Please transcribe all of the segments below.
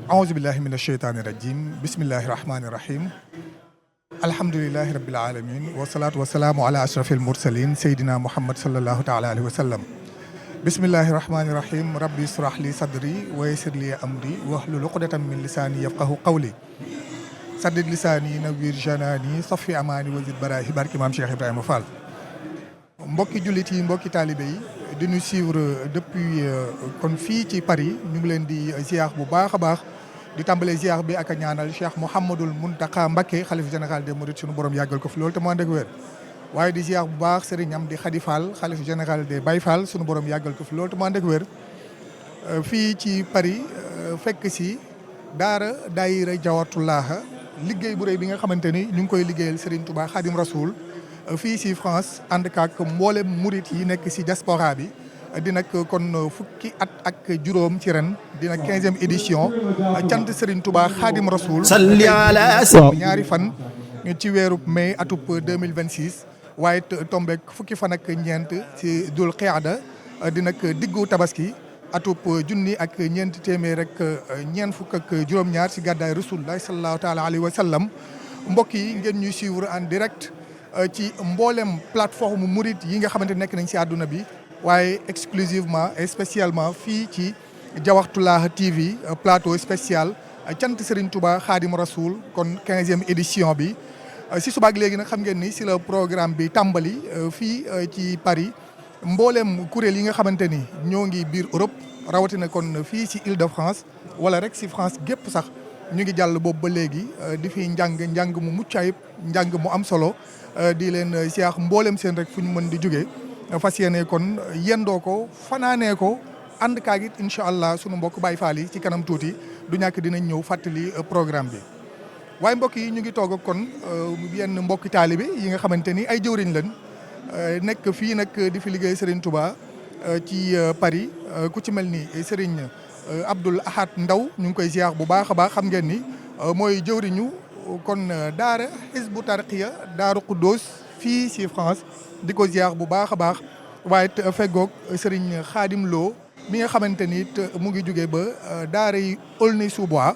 aouzu billahi min asheytaani rajim bismillahi rahmaani rahim alhamdulilahi rabbil alamin wasalaatu wasalaamu ala ashrafil mursalin seydina muhammad sallallahu taala alayhi wa sallam bismillahi rahmaani rahim rabbi israh li sadri wa yassir li amri wahlul uqdatan min lisaani yafqahu qawli saddid lisaani nawwir janaani safi amaani wa zid baraahi barki maam Cheikh Ibrahima Fall. Mbokki jullit yi mbokki taalibe yi di ñu suivre depuis kon fii ci Paris ñu ngi leen di ziar bu baax a baax di tàmbalee ziar bi ak a ñaanal Cheikh Mouhamadul Mountakha Mbacké xalif général des Mourides sunu borom yàggal ko fi loolu te mu ànd ak wér. waaye di ziar bu baax Serigne Amdi Khady Fall xalif général des Baye Fall sunu borom yàggal ko fi loolu te mu ànd ak wér. fii ci Paris fekk si daayira Jawharatul liggéey bu rëy bi nga xamante ni ñu ngi koy liggéeyal Serigne Touba Khadim Rasoul fii si France ànd kaak mboolem murit yi nekk si diaspora bi di nag kon fukki at ak juróom ci ren dina 15e édition cant Serigne Touba Khadim Rasoul ñaari fan ci weeru mai atub 2026 waaye tombeek fukki fan ak ñeent ci dul qiyaada di nag diggu tabaski atub junni ak ñeent téeméer rek ñeent fukk ak juróom-ñaar si gàddaay Rasulullah sallallahu taala alayhi wa sallam mbokk yi ngeen ñuy suivre en direct ci mboolem plateforme murit yi nga xamante nekk nañ si àdduna bi waaye exclusivement et spécialement fii ci Jawharatul TV plateau spécial cant Serigne Touba Khadim Rasoul kon 15e édition bi si subaak léegi nag xam ngeen ni si la programme bi tàmbali fii ci Paris mboolem kuréel yi nga xamante ni ñoo ngi biir Europe rawatina kon fii ci Île-de-France wala rek si France gépp sax ñu ngi jàll boobu ba léegi di fi njàng mu mucc ayib njàng mu am solo di leen siyaax mboolem seen rek fu ñu mën di jógee fas yéene kon yendoo ko fanaanee ko ànd kaag it incha allah sunu mbokk Baye Fall yi ci kanam tuuti du ñàkk dinañ ñëw fàttali programme bi. waaye mbokk yi ñu ngi toog ak kon yenn mbokki taalibe yi nga xamante ni ay jëwriñ lañ nekk fii nag di fi liggéey Serigne Touba ci Paris ku ci mel ni Serigne Abdoul Ahad Ndaw ñu ngi koy ziar bu baax a baax xam ngeen ni mooy jëwriñu kon daara Hizbu Tarqiya Daaru Quddoos fii si France di ko ziar bu baax a baax waaye feggoog Serigne Khadim Lo mi nga xamante ni mu ngi jógee ba daara yi Aulnay-sous-Bois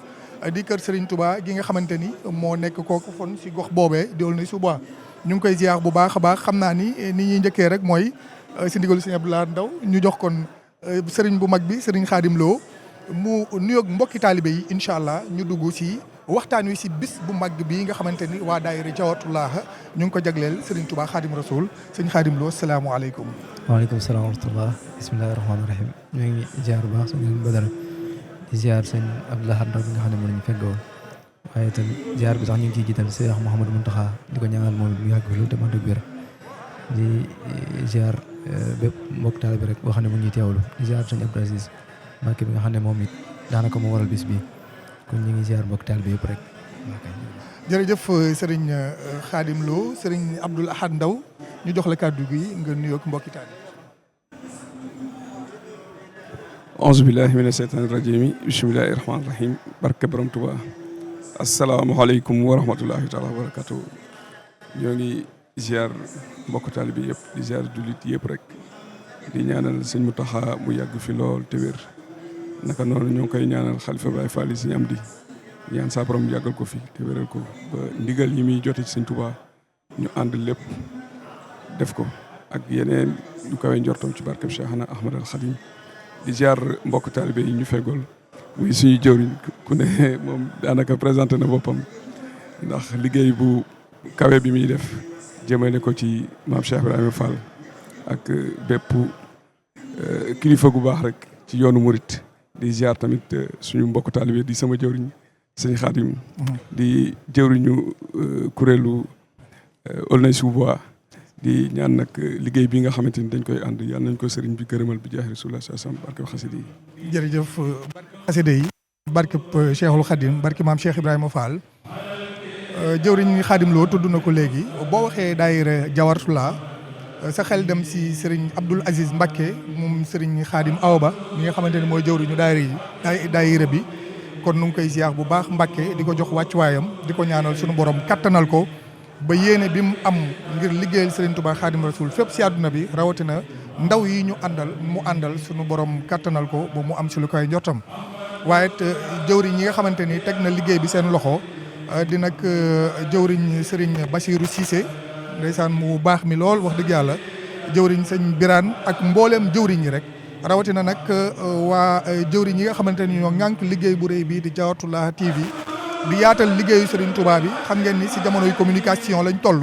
di kër Serigne Touba gi nga xamante ni moo nekk kooku fon si gox boobee di Aulnay-sous-Bois ñu ngi koy ziar bu baax a baax xam naa ni ñuy njëkkee rek mooy si ndigalu Serigne Abdoul Ahad Ndaw ñu jox kon Serigne bu mag bi Serigne Khadim Lo mu nuyoog mbokki taalibe yi incha allah ñu dugg si waxtaan wi si bis bu mag bii nga xamante ni waa daayira Jawharatul ñu ngi ko jagleel Serigne Touba Khadim Rasoul Serigne Khadim Lo salaamualeykum. waaleykum salaam wa rahmatullah bismillahi rahmaani rahim ñu ngi ziar bu baax suñu badara di ziar sëñ Abdoul Ahad Ndaw bi nga xam ne moo ñu feggoo waaye itam ziar bi sax ñu ngi ciy jiital Cheikh Mouhamadou Mountakha di ko ñaanal moom mu yàgg fi lu te man dëgg wér di ziar bépp mbokk taalibe rek boo xam ne mu ngi teewlu di ziar sëñ Abdou Aziz Mbacké bi nga xam ne moom it daanaka moo waral bis bi kon ñu ngi ziar mbokk taalibe yëpp rek. jërëjëf Serigne Khadim Lo Serigne Abdoul Ahad Ndaw ñu jox la kàddu gi nga nuyoog mbokki taalibe. auzu billahi mina sheytaani rajim bismillahi rahmaani rahim barke borom Tuba asalaamaaleykum wa rahmatullahi taala wa barakatu ñoo ngi ziar mbokk taalibe yëpp di ziar jullit yëpp rek di ñaanal sëñ Mountakha mu yàgg fi lool te wér naka noonu ñoo ngi koy ñaanal xalifa Baye Fall yi sëñ Amdi ñaan saa borom yàggal ko fi te wéral ko ba ndigal yi muy jote ci sëñ Touba ñu ànd lépp def ko ak yeneen yu kawe njortam ci barkeb Cheikhana Ahmad al Khadim di ziar mbokk taalibe yi ñu feggool muy suñu jëwriñ ku ne moom daanaka présenté na boppam ndax liggéey bu kawe bi muy def jëmale ko ci maam Cheikh Ibrahima Fall ak bépp kilifa gu baax rek ci yoonu murit di ziar tamit suñu mbokk taalibe di sama jëwriñ sëñ Khadim di jëwriñu kuréelu Aulnay-sous-Bois di ñaan nag liggéey bi nga xamante ni dañ koy ànd yàlla nañ ko sëriñ bi gërëmal bi jaahi Rasulullah sallam barke xasida yi. jërëjëf barke xasida yi barke Cheikhul Khadim barke maam Cheikh Ibrahima Fall jëwriñ Khadim Lo tudd na ko léegi boo waxee daayira Jawharatul sa xel dem si Serigne Abdoul Aziz Mbacké moom Serigne Khadim Awa Ba mi nga xamante ni mooy jëwriñu daayira bi kon nu ngi koy ziar bu baax Mbacké di ko jox wàccuwaayam di ko ñaanal sunu borom kattanal ko ba yéene bi mu am ngir liggéeyal Serigne Touba Khadim Rasoul fépp si àdduna bi rawatina ndaw yi ñu àndal sunu borom kattanal ko ba mu am si lu koy njortam waaye it jëwriñ yi nga xamante ni teg na liggéey bi seen loxo di nag jëwriñ Serigne Bassirou Cissé ndeysaan mu baax mi lool wax dëgg yàlla jëwriñ sëñ Birane ak mbooleem jëwriñ yi rek rawatina nag waa jëwriñ yi nga xamante ni ñoo ŋànk liggéey bu rëy bii di Diawartoulah TV di yaatal liggéeyu Serigne Touba bi xam ngeen ni si jamonoy communication lañ toll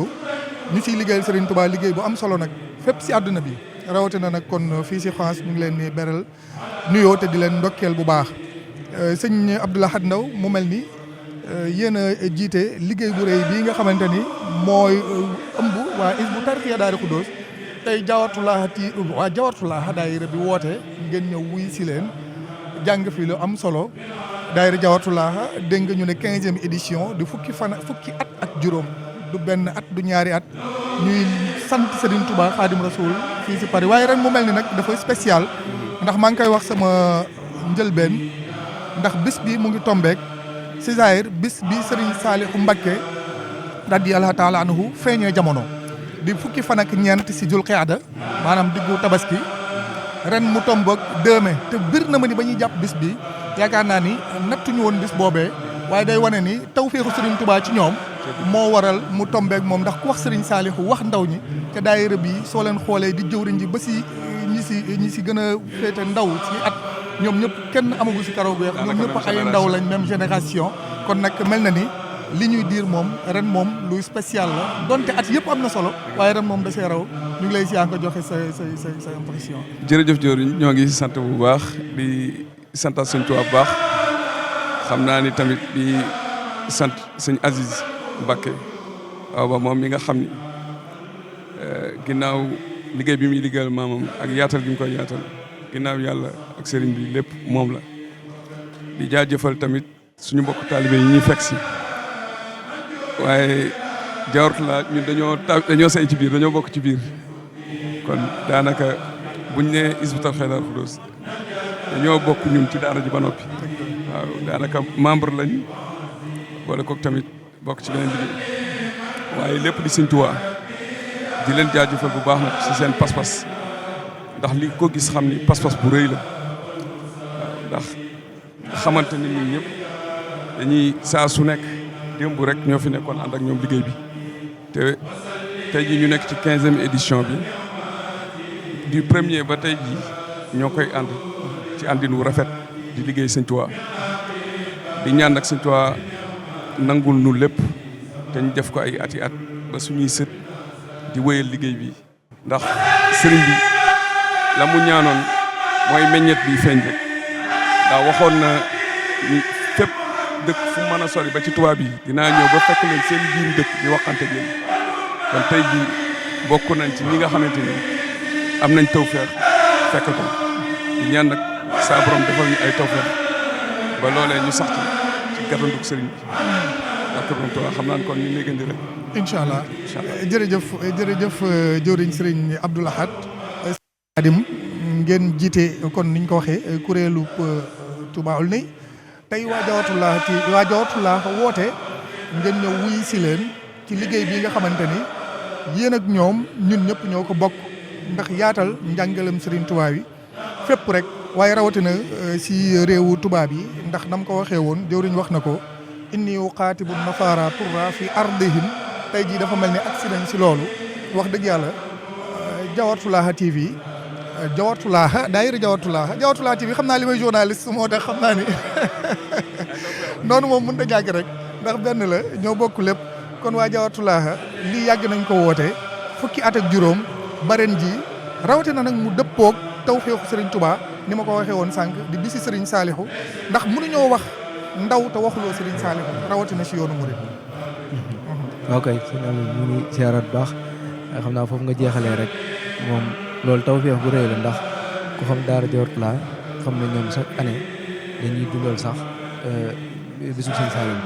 ñu siy liggéeyal Serigne Touba liggéey bu am solo nag fépp si àdduna bi rawatina nag kon fii si France ñu ngi leen di beral nuyoo te di leen ndokkeel bu baax sëñ Abdou Lahad Ndaw mu mel ni yéen a jiite liggéey bu rëy bii nga xamante ni mooy ëmb waa Hizbut Tarqiyyah Daaru Xudoos tey Diawartoulah daayira bi woote ngeen ñëw wuy si leen jàng fi lu am solo daayira Diawartoulah dégg nga ñu ne 15e édition di fukki at ak juróom du benn at du ñaari at ñuy sant Serigne Touba Khadim Rasoul fii si Paris waaye ren mu mel ni nag dafa spécial ndax maa ngi koy wax sama njëlbeen ndax bis bi mu ngi tombeek si Zahir bis bi Serigne Saliou Mbacké radiyallahu taala anhu feeñee jamono di fukki fan ak ñeent si Dul Qiada maanaam diggu tabaski ren mu tombeek 2 mai te bir na ma ni ba ñuy jàpp bis bi yaakaar naa ni nattuñu woon bis boobee waaye day wane ni tawféexu Serigne Touba ci ñoom moo waral mu tombeek moom ndax ku wax Serigne Saliou wax ndaw ñi te daayira bi soo leen xoolee di jëwriñ ji ba si ñi si gën a féete ndaw si at ñoom ñëpp kenn amagu si karaw gu weex ñoom ñëpp ay ndaw lañ même génération kon nag mel na ni li ñuy diir moom ren moom luy spécial la donte at yëpp am na solo waaye ren moom da see raw ñu ngi lay si nga joxe sa impression. jërëjëf jëwriñ ñoo ngi sant bu baax di santaat Sëñ Tuubaa bu baax xam naa ni tamit di sant sëñ Aziz Mbacké waaw ba moom mi nga xam ni ginnaaw liggéey bi muy liggéeyal maamam ak yaatal gi mu koy yaatal ginnaaw yàlla ak sëriñ bi lépp moom la di jaajëfal tamit suñu mbokk taalibe yi ñuy fekk si waaye Diawartoulah ñun dañoo say ci biir dañoo bokk ci biir kon daanaka buñ ne Hizbut Tarqiyyah Daaru Xudoos dañoo bokk ñun ci daara ji ba noppi waaw daanaka membre lañ boole kook tamit bokk ci beneen liggéey waaye lépp di Sëñ Tuubaa di leen jaajëfal bu baax nag ci seen pas-pas ndax li ko gis xam ni pas-pas bu rëy la waaw ndax xamante ni ñun ñëpp dañuy saa su nekk démb rek ñoo fi nekkoon ànd ak ñoom liggéey bi te tey jii ñu nekk ci 15e édition bi du premier ba tey jii ñoo koy ànd ci àndin wu rafet di liggéey Sëñ Tuubaa di ñaan nag Sëñ Tuubaa nangul nu lépp te ñu def ko ay ati at ba suñuy sët di wéyal liggéey bi ndax sëriñ bi la mu ñaanoon mooy meññet bi feeñ rek ndax waxoon na ni fépp dëkk fu mën a sori ba ci tubaab yi dinaa ñëw ba fekk leen seen biir dëkk di waxante ak yéen kon tey jii bokk nañ ci ñi nga xamante ni am nañ tawfeex fekk ko di ñaan nag saa borom defal ñu ay tawfeex ba loolee ñu sax ci gàttandug sëriñ bi ak borom Tuubaa xam naa ne kon ñu ngi gëndi rek. incha allah jërëjëf jëwriñ Serigne Abdou Lahad Khadim ngeen jiite kon niñ ko waxee kuréelu Touba Aulnay tey waa Diawartoulah woote ngeen ñëw wuy si leen ci liggéey bi nga xamante ni yéen ak ñoom ñun ñëpp ñoo ko bokk ndax yaatal njàngalem Serigne Touba yi fépp rek waaye rawatina si réewu tubaab yi ndax nam ko waxee woon jëwriñ wax na ko inni uqaatibu nafaara turra fi ardihim tey jii dafa mel ni accident si loolu wax dëgg yàlla Diawartoulah TV daayira Diawartoulah TV xam naa li may journaliste moo tax xam naa ni noonu moom mën ta jàgg rek ndax benn la ñoo bokk lépp kon waa Diawartoulah lii yàgg nañ ko woote fukki at ak juróom baren ji rawatina nag mu dëppoog tawfeexu Serigne Touba ni ma ko waxee woon sànq di bisi Serigne Saliou ndax mënuñoo wax ndaw te waxuloo Serigne Saliou rawatina si yoonu murid. ok sëñ Aliou ñu ngi ziaraat bu baax xam naa foofu nga jeexalee rek moom loolu tawfeex bu rëy la ndax ku xam daara Diawartoulah xam ne ñoom chaque année dañuy dundal sax bisu Serigne Saliou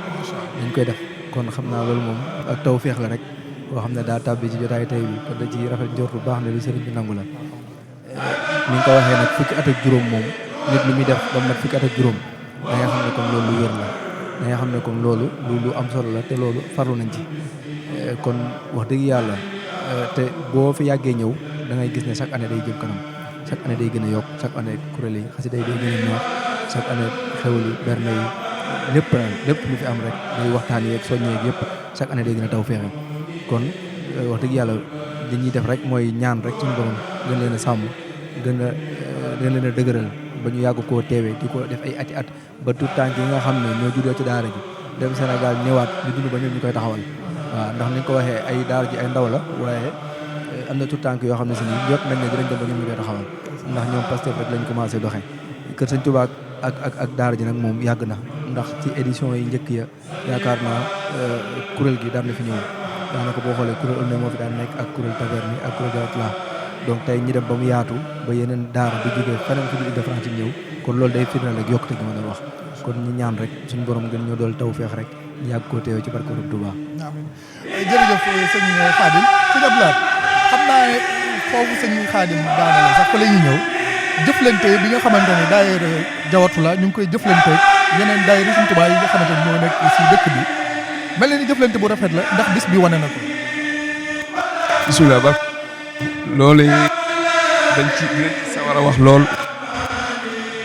dañ koy def kon xam naa loolu moom ak tawfeex la rek boo xam ne daa tàbbi ci jotaay tey bi kon da ci rafet njort bu baax ne li Serigne bi nangu la ni nga ko waxee nag fukki at ak juróom moom nit li muy def ba mat fukki at ak juróom da nga xam ne comme loolu lu wér la da nga xam ne comme loolu lu am solo la te loolu farlu nañ ci kon wax dëgg yàlla te boo fi yàggee ñëw da ngay gis ne chaque année day jëm kanam chaque année day gën a yokk chaque année kuréel yi xasida day gën a ñor chaque année xewal yi berne yi lépp lu fi am rek day waxtaan yeeg soññee yeeg yëpp chaque année day gën a taw feexe kon wax dëgg yàlla li ñuy def rek mooy ñaan rek suñu borom gën leen a sàmm gën leen a dëgëral ba ñu yàgg koo teewee di ko def ay ati at ba tout tànk yi nga xam ne ñoo juddoo ci daara ji dem Sénégal ñëwaat di dund ba ñoom ñu koy taxawal waaw ndax ni nga ko waxee ay daara ji ay ndaw la waaye am na tout tànk yoo xam ne si nii jot nañ ne dinañ dem ba ñoom ñu koy taxawal ndax ñoom Pastef rek lañ commencé doxee kër Sëñ Tuubaa ak daara ji nag moom yàgg na ndax ci édition yi njëkk ya yaakaar naa kuréel gi daan na fi ñëw daanaka boo xoolee kuréel ëllëg moo fi daan nekk ak kuréel taverne ak kuréel Jaratulaa donc tey ñi dem ba mu yaatu ba yeneen daara di jógee feneen fi de France ñëw kon loolu day firndeel rek yokkute gi ma doon wax kon ñu ñaan rek suñu borom gën ñoo dool taw feex rek ñu yàgg koo teewee ci barke Borom Touba. amiin jërëjëf sëñ Khadim sëñ Abdoulaye xam naa foofu sëñ Khadim daanaka sax fa la ñuy ñëw jëflante bi nga xamante ne daayira Jawartulaa ñu ngi koy jëflante yeneen daayira Sëñ Tuubaa yi nga xamante ne ñoo nekk si dëkk bi mel na ni jëflante bu rafet la ndax bis bi wane na ko. bisimilah ba loolu dañ ci sawar a wax lool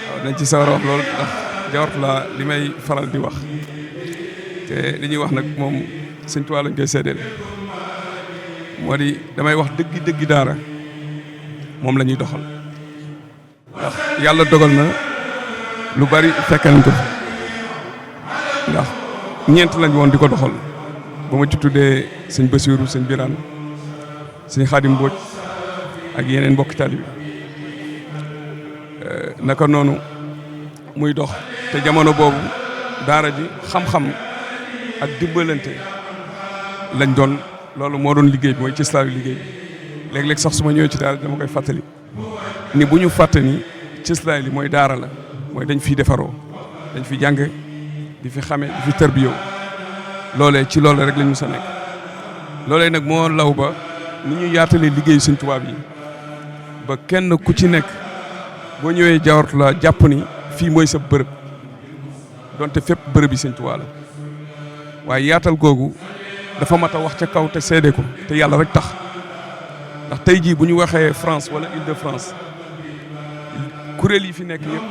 waaw dañ ci sawar a wax lool ndax Jawartulaa li may faral di wax te li ñuy wax nag moom Sëñ Tuubaa lañ koy seedeel moo di damay wax dëggi daara moom la ñuy doxal ndax yàlla dogal na lu bari fekk nañ ko ndax ñeent lañ woon di ko doxal ba ma ci tuddee sëñ Basiiru sëñ Biraan sëñ Xaadim Mbooj ak yeneen mbokki taalibe naka noonu muy dox te jamono boobu daara ji xam-xam ak dimbalante lañ doon loolu moo doon liggéey bi mooy ci islaamu liggéey bi léeg-léeg sax su ma ñëwee ci daara dama koy fàttali ni bu ñu fàtte ni ci islaam li mooy daara la mooy dañ fiy defaroo dañ fi jàng di fi xame di fi tarbiyoo loolee ci loole rek lañ mës a nekk loolee nag moo law ba ni ñu yaatalee liggéeyu Sëñ Tuubaa yi ba kenn ku ci nekk boo ñëwee Jawartulaa jàpp ni fii mooy sa bërëb donte fépp bërëb yi Sëñ Tuubaa la waaye yaatal googu dafa mat a wax ca kaw te seede ko te yàlla rek tax ndax tey jii bu ñu waxee France wala Île-de-France kuréel yi fi nekk yëpp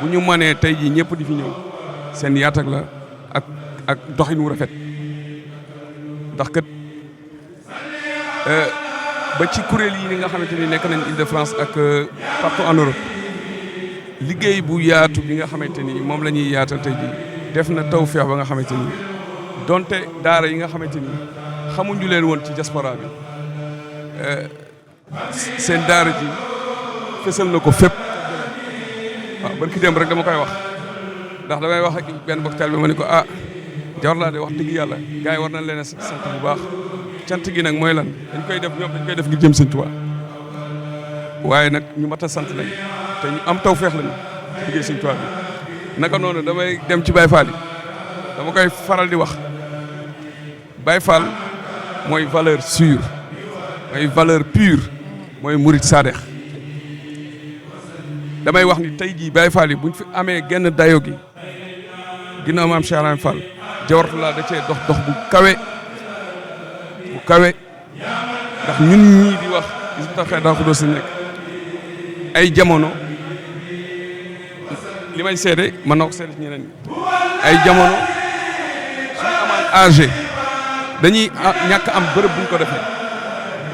bu ñu mënee tey jii ñëpp di fi ñëw seen yaatal la ak doxin wu rafet ndax kat ba ci kuréel yi nga xamante ni nekk nañ Île-de-France ak partout en Europe liggéey bu yaatu bi nga xamante ni moom la ñuy yaatal tey jii def na tawfeex ba nga xamante ni donte daara yi nga xamante ni xamuñu leen woon ci diaspora bi seen daara ji fësal na ko fépp waaw barki dem rek dama koy wax ndax damay wax ak benn boktal bi ma ne ko Jawartulaa de wax dëgg yàlla gars yi war nañ leen a sant bu baax cant gi nag mooy lan dañ koy def ñoom dañ koy def ngir jëm Sëñ Tuubaa waaye nag ñu mat a sant lañ te ñu am tawfeex lañu liggéey Sëñ Tuubaa bi naka noonu damay dem ci Baye Fall yi dama koy faral di wax Baye Fall mooy valeur sûre mooy valeur pure mooy murit saadex damay wax ni tey jii Baye Fall yi buñ fi amee genn dayo gi ginnaaw maam Cheikh Ibrahima Fall Jawartulaa da cee dox bu kawe ndax ñun ñii di wax Hizbut Tarqiyyah Daaru Xudoos nekk ay jamono li may seede mën na ko seede ci ñeneen ñi ay jamono suñu amaan âgé dañuy ñàkk am bërëb buñ ko defee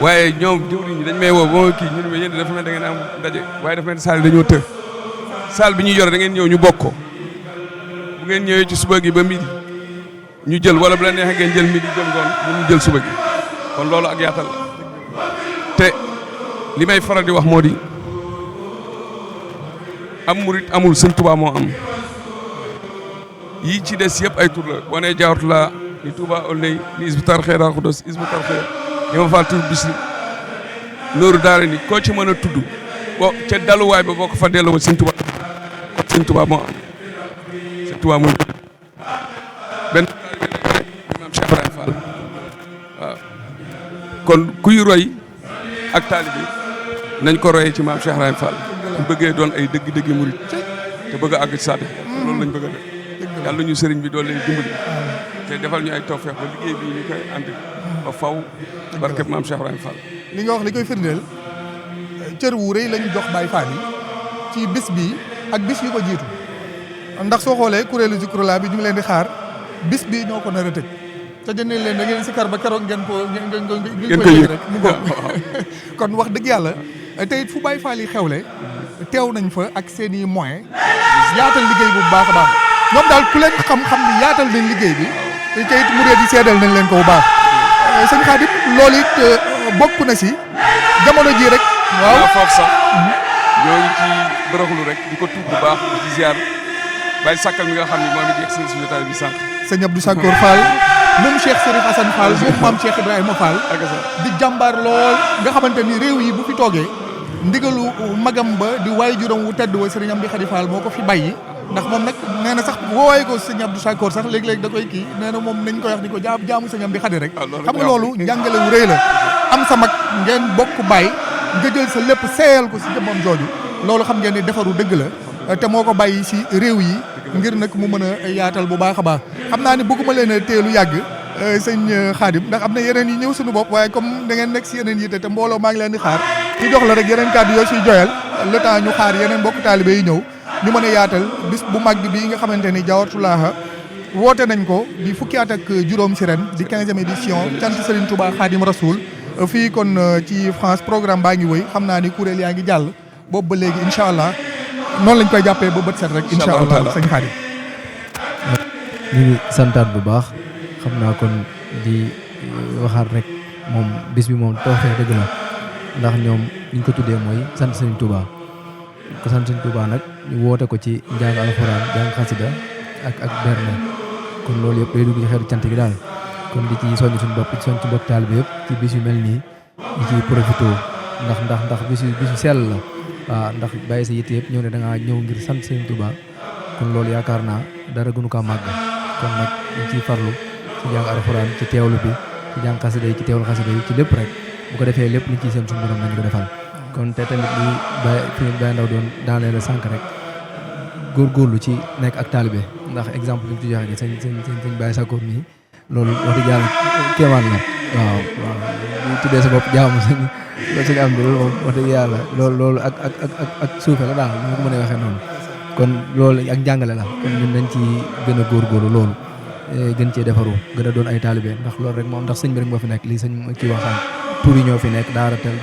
waaye ñoom jëwriñ ñi dañ may woo ba ma kii ñun yéen dafa mel da ngeen am ndaje waaye dafa mel saal yi dañoo të saal bi ñuy yore da ngeen ñëw ñu bokk ko bu ngeen ñëwee ci suba gi ba midi ñu jël wala bu la neexee ngeen jël midi jëm ngoon ñu jël suba gi kon loolu ak yaatal la te li may faral di wax moo di am murit amul Sëñ Tuubaa moo am yii ci des yëpp ay tur la boo nee Jawartulaa ni Touba Aulnay ni Hizbut Tarqiyyah Daaru Xudoos Hizbut Tarqiyyah Yama Fall tur bis Nooru Daara ni koo ci mën a tudd boo ca daluwaay ba boo ko fa delloo Sëñ Tuubaa kon Sëñ Tuubaa moo am Sëñ Tuubaa mooy benn maam Cheikh Ibrahima Fall waaw kon kuy roy ak taalibe nañ ko royee ci maam Cheikh Ibrahima Fall ñu bëggee doon ay dëgg-dëgg murit te bëgg a àgg ci saade loolu lañ bëgg a def yàlla ñu sëriñ bi doon leen dimbali te defal ñu ay tawfeex ba liggéey bi ñu koy ànd ba faw barkeb maam Cheikh Ibrahima Fall li nga wax li koy firndeel cër wu rëy lañu jox Baye Fall yi ci bis bi ak bis yi ko jiitu ndax soo xoolee kuréelu Zikrullah bi ñu ngi leen di xaar bis bi ñoo ko nar a tëj te jëndee leen da ngeen si kar ba keroog ngeen koy yëg rek mu bokk kon wax dëgg yàlla te it fu Baye Fall yi xewle teew nañ fa ak seen i moyens yaatal liggéey bu baax a baax ñoom daal ku leen xam ni yaatal nañ liggéey bi te it murid yi seedal nañ leen ko bu baax sëñ Khadim loolu it bokk na si jamono ji rek. waaw foofu sax ñoo ngi ci bërëxlu rek di ko tuub bu baax di ziar Baye Sakkal mi nga xam ne moom it yegg si suñu jotaay bi sànq. sëñ Abdou Sakkour Fall moom Cheikh Serif Assane Fall moom maam Cheikh Ibrahima Fall di jàmbaar lool nga xamante ni réew yi bu fi toogee ndigalu magam ba di waay juróom wu tedd wa sëriñ Amdi Khady Fall moo ko fi bàyyi ndax moom nag nee na sax woowee ko sëñ Abdou Sakkour sax léeg-léeg da koy kii nee na moom nañ koy wax ni ko jaamu sëñ Amdi Khady rek xam nga loolu njàngale wu rëy la am sa mag ngeen bokk bàyyi nga jël sa lépp seeyal ko si jëmmam jooju loolu xam ngeen ni defaru dëgg la te moo ko bàyyi si réew yi ngir nag mu mën a yaatal bu baax a baax xam naa ni bëgguma leen a teelu yàgg sëñ Khadim ndax am na yeneen yi ñëw suñu bopp waaye comme da ngeen nekk si yeneen yi te mbooloo maa ngi leen di xaar ñu jox la rek yeneen kàddu yoo siy joyal le temps ñu xaar yeneen mbokk taalibe yi ñëw ñu mën a yaatal bis bu mag bi nga xamante ni Diawartoulah woote nañ ko di fukki at ak juróom si ren di 15e édition cant Serigne Touba Khadim Rasoul fii kon ci France programme baa ngi wëy xam naa ni kuréel yaa ngi jàll boobu ba léegi incha allah noonu lañ koy jàppee ba bët set rek incha allah sëñ Khadim ñu ngi santaat bu baax xam naa kon di waxaat rek moom bis bi moom tawfeex dëgg la ndax ñoom ñu ko tuddee mooy sant Serigne Touba ko sant Serigne Touba nag ñu woote ko ci njàng alxuraan jàng xasida ak berne kon loolu yëpp day dugg ci xeetu cant gi daal kon di ci soññ suñu bopp di soññ ci mbokk taalibe yëpp ci bis yu mel nii di ci profité ndax bisu sell la waaw ndax bàyyi sa yitte yëpp ñëw ne da ngaa ñëw ngir sant Serigne Touba kon loolu yaakaar naa dara gënu kaa màgg kon nag ñu ciy farlu ci jàng alxuraan ci teewlu bi ci jàng xasida yi ci teewlu xasida yi ci lépp rek bu ko defee lépp liñ ciy seen suñu borom nañu ko defal kon te tamit li Baye Ndaw doon daanee la sànq rek góorgóorlu ci nekk ak taalibe ndax exemple bi mu ci joxe gi sëñ Baye Sakkour nii loolu wax dëgg yàlla kéemaan la waaw bu tuddee sa bopp jaamu sëñ am bi loolu moom wax dëgg yàlla loolu ak suufe la daal ñu ko mën a waxee noonu kon loolu ak njàngale la kon ñun dañ ci gën a góorgóorlu loolu gën cee defaru gën a doon ay taalibe ndax loolu rek moom ndax sëñ bi rek moo fi nekk lii sëñ kii waxaan tur yi ñoo fi nekk daara tel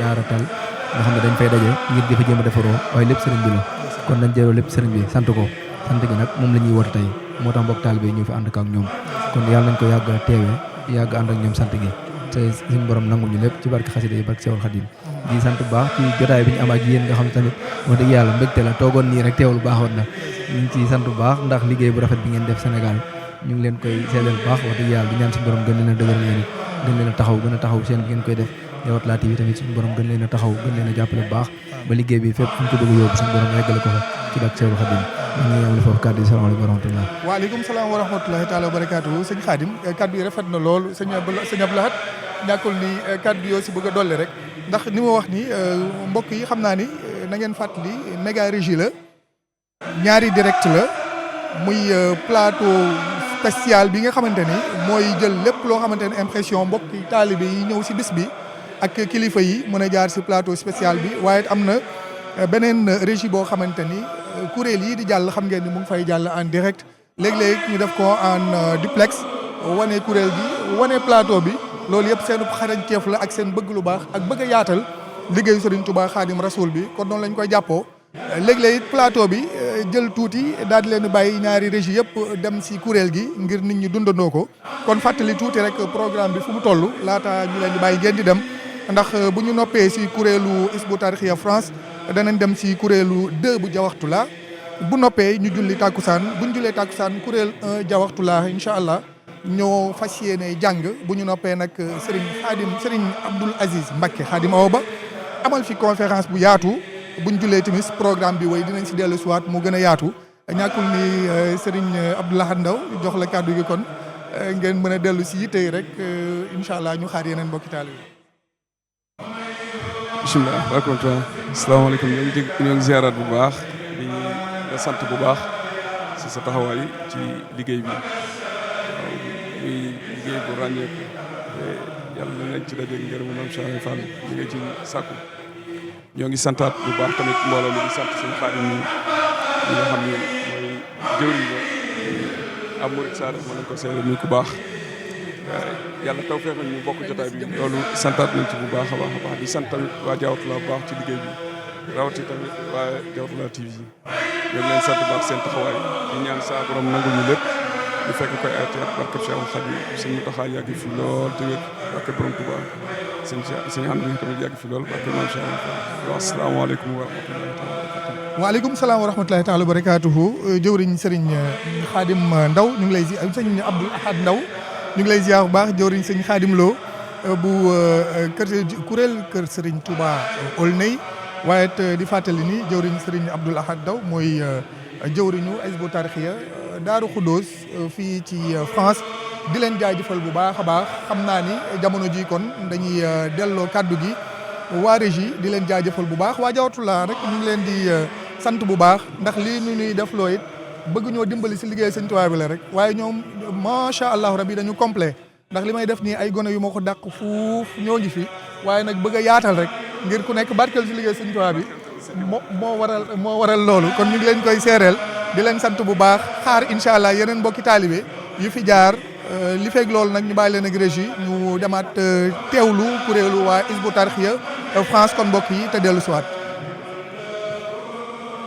nga xam ne dañ fay daje ngir di fa jéem a defaroo waaye lépp sëriñ bi la kon nañ jëloo lépp sëriñ bi sant ko sant gi nag moom la ñuy woote tey moo tax mbokk taalibe ñu fi ànd ak ñoom kon yàlla nañ ko yàgg a teewee yàgg ànd ak ñoom sant gi te suñu borom nangul ñu lépp ci barke xasida yi barke Seexul Xadim di sant bu baax ci jotaay bi ñu am ak yéen nga xam ne tamit wax dëgg yàlla mbégte la toogoon nii rek teewul baaxoon na ñu ngi ciy sant bu baax ndax liggéey bu rafet bi ngeen def Sénégal ñu ngi leen koy seedeel bu baax wax dëgg yàlla di ñaan suñu borom gën leen a dëgëral leen gën leen a taxaw gën a taxaw seen bi ngeen koy def Diawartoulah TV tamit suñu borom gën leen a taxaw gën leen a jàppale bu baax ba liggéey bi fépp fu ñu ko bëgg yóbbu suñu borom yeggale ko fa ci barke Seexul Xadim ñu ngi amul foofu kàddu yi salaamaaleykum wa rahmatullah waaleykum salaam wa rahmatullahi taala wa barakaatu sëñ Khadim kàddu yi rafet na lool sëñ Abdou Lahad ñàkkul ni kàddu yoo si bëgg a dolli rek ndax ni ma wax ni mbokk yi xam naa ni na ngeen fàttali méga régie la ñaari direct la muy plateau spécial bi nga xamante ni mooy jël lépp loo xamante ni impression mbokk taalibe yi ñëw si bis bi ak kilifa yi mën a jaar si plateau spécial bi waaye am na beneen régie boo xamante ni kuréel yi di jàll xam ngeen ni mu ngi fay jàll en direct léeg-léeg ñu def ko en duplex wane kuréel gi wane plateau bi loolu yëpp seen xarañteef la ak seen bëgg lu baax ak bëgg a yaatal liggéeyu Serigne Touba Khadim Rasoul bi kon noonu lañ koy jàppoo léeg-léeg plateau bi jël tuuti daal di leen bàyyi ñaari régie yëpp dem si kuréel gi ngir nit ñi dundandoo ko kon fàttali tuuti rek programme bi fu mu toll laata ñu leen di bàyyi ngeen di dem ndax bu ñu noppee si kuréelu Hizbut Tarqiyyah France danañ dem si kuréelu 2 bu Diawartoulah bu noppee ñu julli tàkkusaan bu ñu jullee tàkkusaan kuréel 1 Diawartoulah incha allah ñoo fas yéene jàng bu ñu noppee nag Serigne Abdoul Aziz Mbacké Khadim Awa Ba amal fi conférence bu yaatu buñ jullee timis programme bi way dinañ si dellu siwaat mu gën a yaatu ñàkkul ni Serigne Abdou Lahad Ndaw jox la kàddu gi kon ngeen mën a dellu si yitte yi rek incha allah ñu xaar yeneen mbokki taalibe yi. bisimilah rahmatulah asalaamaaleykum ñoo ngi ziaraat bu baax di la sant bu baax si sa taxawaay ci liggéey bi waaw muy liggéey bu ràññeeku yàlla nañ ci daje ngërëmu Maam Cheikh Fall li nga ci sàkku ñoo ngi santaat bu baax tamit mbooloo mi di sant suñu Xaadim mi nga xam ne mooy jëwriñ la am murid saadix ma nañ ko seede muy ku baax yàlla taw feex nañ ñu bokk jotaay bi loolu santaat nañ ci bu baax a baax di sant tamit waa Diawartoulah bu baax ci liggéey bi rawati tamit waa Diawartoulah TV ñoo ngi leen sant baax seen taxawaay di ñaan saa borom nangul ñu lépp ñu fekk koy ay teet barke Cheikhul Khadim sëñ Mountakha yàgg fi lool te wér barke borom Touba sëñ am bi tamit yàgg fi lool barke maam Cheikh asalaamaaleykum wa rahmatullahi taala wa barakatuh. waaleykum salaam wa rahmatullahi taala wa barakatuhu jëwriñ sëriñ Khadim Ndaw ñu ngi lay sëñ Abdoul Ahad Ndaw ñu ngi lay ziar bu baax jëwriñ sëñ Khadim Lo bu kuréel kër sëriñ Touba Aulnay waaye it di fàttali ni jëwriñ sëriñ Abdoul Ahad Ndaw mooy jëwriñu Hizbut Tarqiyyah Daaru Khoudoss fii ci France di leen jaajëfal bu baax a baax xam naa ni jamono ji kon dañuy delloo kàddu gi waa régie di leen jaajëfal bu baax waa Diawartoulah rek ñu ngi leen di sant bu baax ndax lii nu ñuy def loo it bëgg ñoo dimbali si liggéey sëñ Tuubaa bi la rek waaye ñoom macha allah rabbi dañu complet ndax li may def nii ay gone yu ma ko dàq fuuf ñoo ngi fi waaye nag bëgg a yaatal rek ngir ku nekk barkeel si liggéey sëñ Tuubaa bi moo waral loolu kon ñu ngi leen koy seereel di leen sant bu baax xaar incha allah yeneen mbokki taalibe yu fi jaar li feeg loolu nag ñu bàyyi leen ak régie ñu demaat teewlu kuréelu waa Hizbut Tarqiyyah France kon mbokk yi te dellu siwaat